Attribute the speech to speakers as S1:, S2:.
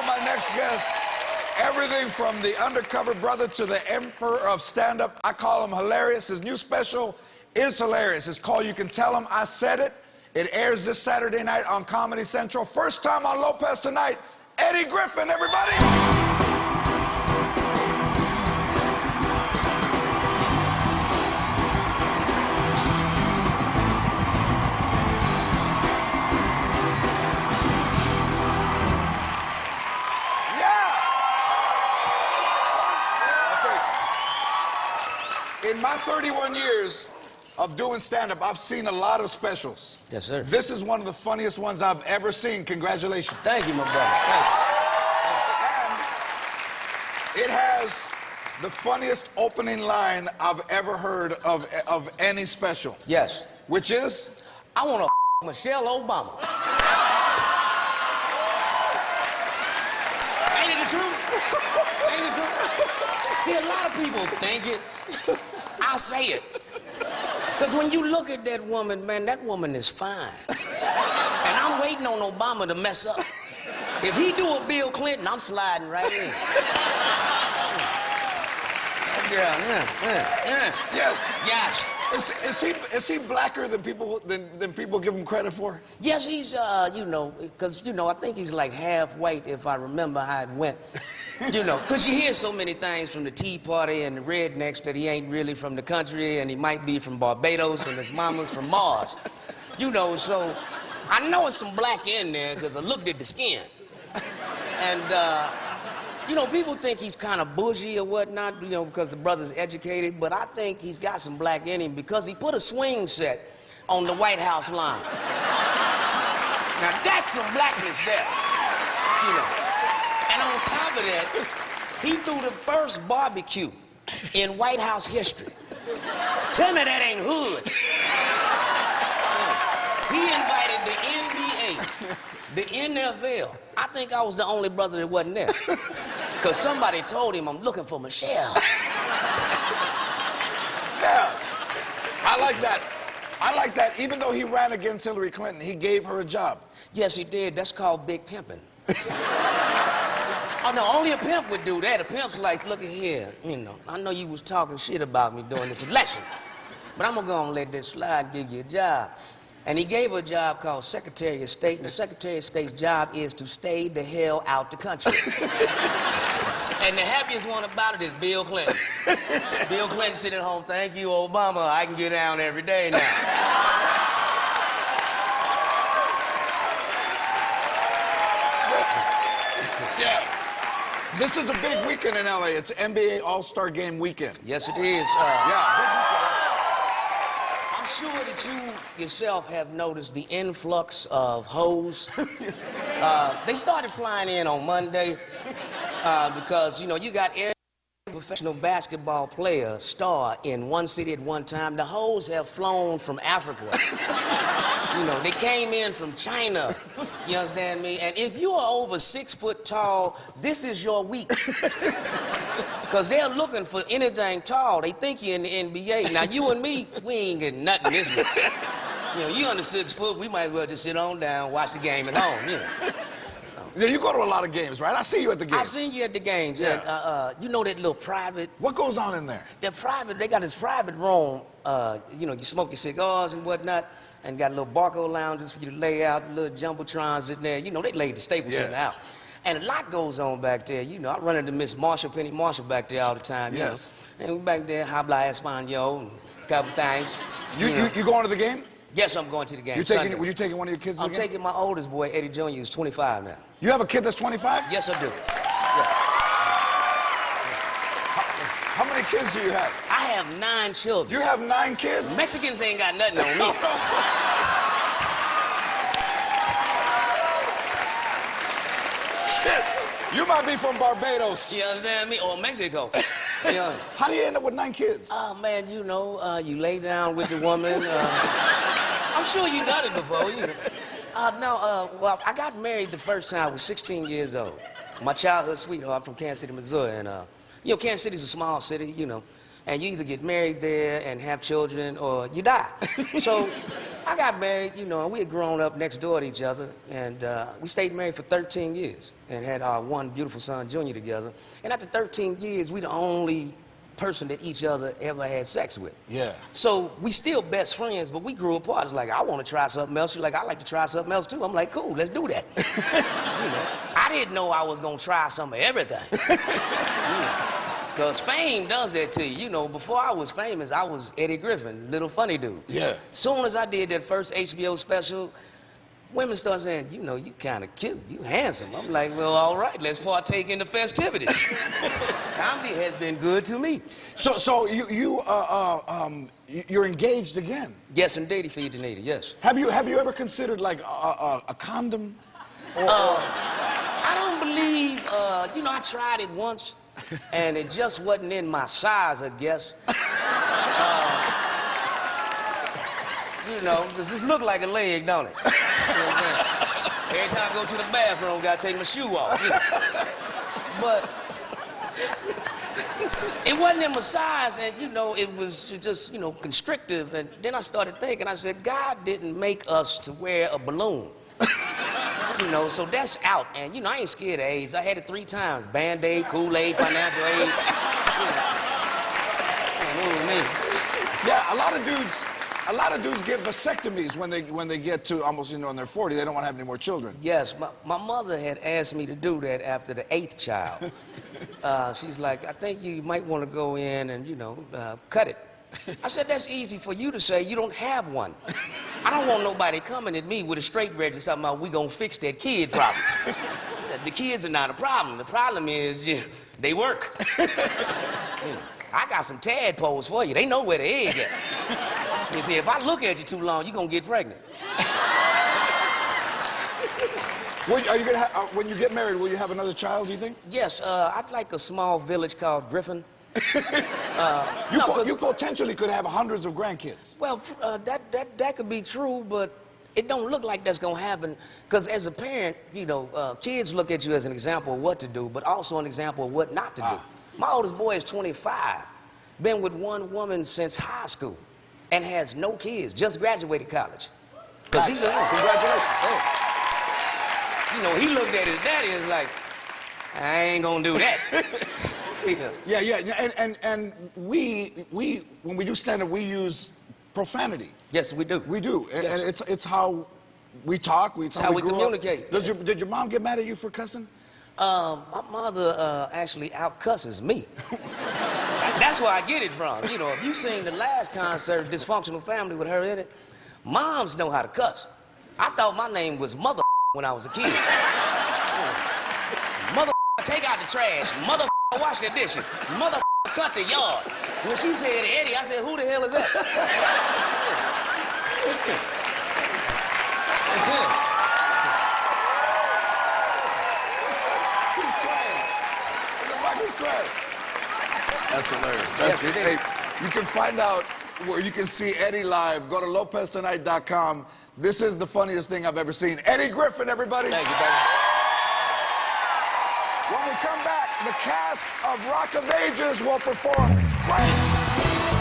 S1: my next guest. Everything from the undercover brother to the emperor of stand-up. I call him hilarious. His new special is hilarious. It's called You Can Tell Him I Said It. It airs this Saturday night on Comedy Central. First time on Lopez tonight, Eddie Griffin, everybody. In my 31 years of doing stand-up, I've seen a lot of specials.
S2: Yes, sir.
S1: This is one of the funniest ones I've ever seen. Congratulations.
S2: Thank you, my brother. Thank
S1: And it has the funniest opening line I've ever heard of any special.
S2: you. Yes.
S1: Which is?
S2: I want to Michelle Obama. Ain't it the truth? Ain't it the truth? See, a lot of people think it. I say it. Because when you look at that woman, man, that woman is fine. And I'm waiting on Obama to mess up. If he do a Bill Clinton, I'm sliding right in. That girl,
S1: Yes.
S2: Yes.
S1: Is he blacker than people give him credit for?
S2: Yes, he's, you know, because, you know, I think he's like half white if I remember how it went. You know, because you hear so many things from the Tea Party and the rednecks that he ain't really from the country and he might be from Barbados and his mama's from Mars. You know, so I know it's some black in there because I looked at the skin. And, you know, people think he's kind of bougie or whatnot, you know, because the brother's educated, but I think he's got some black in him because he put a swing set on the White House line. Now, that's some blackness there, you know. And on top of that, he threw the first barbecue in White House history. Tell me that ain't hood. He invited the NBA, the NFL. I think I was the only brother that wasn't there. Because somebody told him, I'm looking for Michelle.
S1: Yeah, I like that. I like that. Even though he ran against Hillary Clinton, he gave her a job.
S2: Yes, he did. That's called big pimping. Oh, no, only a pimp would do that. A pimp's like, look at here, you know, I know you was talking shit about me during this election, but I'm gonna go and let this slide, give you a job. And he gave her a job called Secretary of State, and the Secretary of State's job is to stay the hell out the country. And the happiest one about it is Bill Clinton. Bill Clinton sitting at home, thank you, Obama, I can get down every day now.
S1: Yeah. This is a big weekend in LA. It's NBA All-Star Game weekend.
S2: Yes, it is.
S1: Yeah, big weekend.
S2: I'm sure that you yourself have noticed the influx of hoes. They started flying in on Monday because, you know, you got every professional basketball player, star in one city at one time. The hoes have flown from Africa. You know, they came in from China, you understand me? And if you are over 6 foot tall, this is your week. Because they're looking for anything tall. They think you're in the NBA. Now, you and me, we ain't getting nothing this week. You know, you under 6 foot, we might as well just sit on down, watch the game at home, you know.
S1: Yeah, you go to a lot of games, right? I see you at the games.
S2: I've seen you at the games.
S1: Yeah.
S2: You know that little private...
S1: What goes on in there?
S2: They're private. They got this private room. You know, you smoke your cigars and whatnot, and got little barcode lounges for you to lay out, little jumbotrons in there. You know, they laid the Staples Center out. And a lot goes on back there. You know, I run into Miss Marshall, Penny Marshall back there all the time.
S1: Yes.
S2: You know? And we back there, habla español, and a couple things.
S1: You going to the game?
S2: Yes, I'm going to the game.
S1: Were you taking one of your kids to the game?
S2: I'm taking my oldest boy, Eddie Jr., who's 25 now.
S1: You have a kid that's 25?
S2: Yes, I do. Yeah.
S1: How many kids do you have?
S2: I have 9 children.
S1: You have 9 kids?
S2: Mexicans ain't got nothing on me.
S1: Shit, you might be from Barbados.
S2: You understand me? Or Mexico. Yeah.
S1: How do you end up with 9 kids?
S2: Oh, man, you know, you lay down with the woman. I'm sure you done it before, you know. Well, I got married the first time I was 16 years old. My childhood sweetheart from Kansas City, Missouri. And, you know, Kansas City's a small city, you know. And you either get married there and have children or you die. So I I got married, you know, and we had grown up next door to each other, and we stayed married for 13 years and had our one beautiful son, Junior, together. And after 13 years, we the only person that each other ever had sex with.
S1: Yeah.
S2: So we still best friends, but we grew apart. It's like, I want to try something else. She's like, I like to try something else too. I'm like, cool, let's do that. You know, I didn't know I was gonna try some of everything. Because fame does that to you. You know, before I was famous, I was Eddie Griffin, little funny dude.
S1: Yeah.
S2: Soon as I did that first HBO special, women start saying, you know, you kind of cute, you handsome. I'm like, well, all right, let's partake in the festivities. Comedy has been good to me.
S1: So you're engaged again?
S2: Yes, indeed, feed the needy, yes.
S1: Have you ever considered like a condom?
S2: I don't believe, you know, I tried it once, and it just wasn't in my size, I guess. You know, does this look like a leg, don't it? You know what I'm saying? Every time I go to the bathroom, gotta take my shoe off. You know? But it wasn't in my size, and you know, it was just, you know, constrictive. And then I started thinking, I said, God didn't make us to wear a balloon. You know, so that's out. And you know, I ain't scared of AIDS. I had it 3 times: Band-Aid, Kool-Aid, financial aid. You know. Man.
S1: Yeah, a lot of dudes get vasectomies when they get to almost, you know, in their 40. They don't want to have any more children.
S2: Yes, my mother had asked me to do that after the 8th child. She's like, I think you might want to go in and, you know, cut it. I said, that's easy for you to say. You don't have one. I don't want nobody coming at me with a straight register talking about we gonna fix that kid problem. I said, the kids are not a problem. The problem is, you know, they work. You know, I got some tadpoles for you. They know where the egg at. You see, if I look at you too long, you're gonna get pregnant.
S1: Are you gonna when you get married, will you have another child, do you think?
S2: Yes, I'd like a small village called Griffin.
S1: You potentially could have hundreds of grandkids.
S2: Well, that could be true, but it don't look like that's gonna happen. Because as a parent, you know, kids look at you as an example of what to do, but also an example of what not to do. My oldest boy is 25, been with one woman since high school, and has no kids, just graduated college. Because he's
S1: Congratulations.
S2: Oh. You know, he looked at his daddy and was like, I ain't gonna do that.
S1: Yeah, and we when we do stand-up, we use profanity.
S2: Yes, we do.
S1: We do,
S2: Yes.
S1: and it's how we talk. It's
S2: how we
S1: grew up.
S2: communicate.
S1: Did your mom get mad at you for cussing?
S2: My mother actually out-cusses me. That's where I get it from. You know, if you seen the last concert, Dysfunctional Family, with her in it, moms know how to cuss. I thought my name was Mother when I was a kid. Mother take out the trash. Mother wash the dishes. Mother cut the yard. When she said Eddie, I said, who the hell is that?
S1: He's crying. That's hilarious. That's good. Hey, you can find out where you can see Eddie live. Go to lopeztonight.com. This is the funniest thing I've ever seen. Eddie Griffin, everybody.
S2: Thank you, baby.
S1: When we come back, the cast of Rock of Ages will perform. Friends.